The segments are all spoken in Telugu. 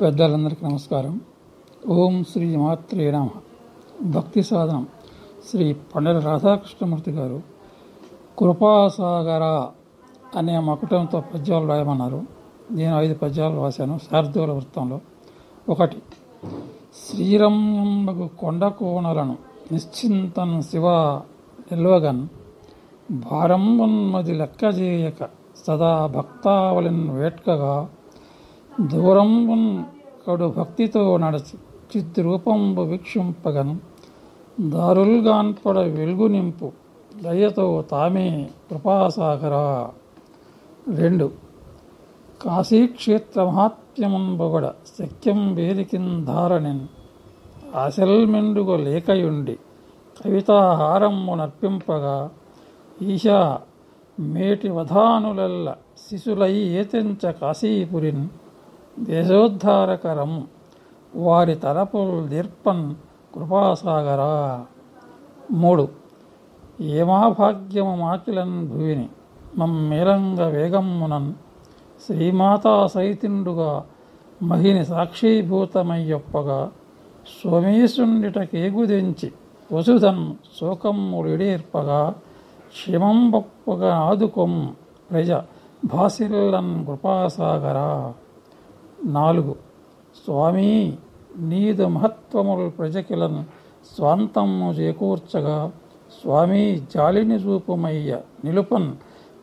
పెద్దలందరికీ నమస్కారం. ఓం శ్రీ మాత్రే నమః. భక్తి సాధనం శ్రీ పండల రాధాకృష్ణమూర్తి గారు కృపాసాగర అనే మకుటంతో పద్యాలు రాయమన్నారు. నేను 5 పద్యాలు రాశాను శార్దూల వృత్తంలో. 1. శ్రీరంభకు కొండ కోణలను నిశ్చింతన్ శివ నిల్వగన్ భారంబున్మది లెక్కజేయక సదా భక్తావలిన్ వేట్కగా దూరంబున్ కడు భక్తితో నడచి చిద్రూపంబు వీక్షింపగన్ దారుల్గాన్పడ వెలుగు నింపు దయతో తామే కృపాసాగర. 2. కాశీక్షేత్ర మహాత్మ్యమున్ బొగడ శక్యం వేదికిన్ ధారణిన్ ఆశల్మెండుగ లేకయుండి కవితాహారము నర్పింపగా ఈశా మేటి వధానులెల్ల శిశులై ఏతెంచ కాశీపురిన్ దేశోద్ధారకరం వారి తలపుల్ దీర్పన్ కృపాసాగర. 3. ఏమాభాగ్యము మాకిలన్ భువిని మమ్మేలంగ వేగమ్మునన్ శ్రీమాతా సైతిండుగా మహిని సాక్షీభూతమయ్యొప్పగా సోమేశుండిట కేగుదెంచి వసుధన్ శోకమ్ములిడేర్పగా క్షేమంబొప్పగా ఆదుకొం ప్రజ భాసిల్లన్ కృపాసాగర. 4. స్వామి నీదు మహత్వముల్ ప్రజకిలన్ స్వాంతము చేకూర్చగా స్వామి జాలిని చూపుమయ్య నిలుపన్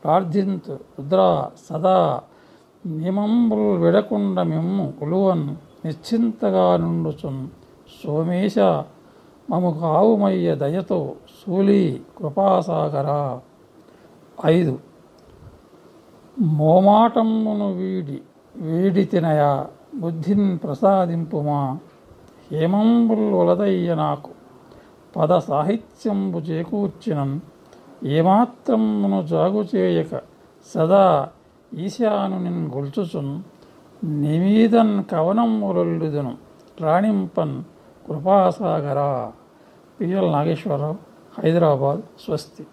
ప్రార్థింతు రుద్రా సదా నియమంబుల్ విడకుండా మిమ్ము కొలువన్ నిశ్చింతగా నుండుచున్ సోమేశ మము కావుమయ్య దయతో సూలి కృపాసాగర. 5. మోమాటమ్మును వీడి తినయా బుద్ధిన్ ప్రసాదింపుమా హేమంబుల్ వలదయ్య నాకు పద సాహిత్యంబు చేకూర్చినన్ ఏమాత్రమును జాగు చేయక సదా ఈశానునిన్ గొల్చుచున్ నిమీదన్ కవనములొల్లుదును రాణింపన్ కృపాసాగర. పిఎల్ నాగేశ్వరరావు, హైదరాబాద్. స్వస్తి.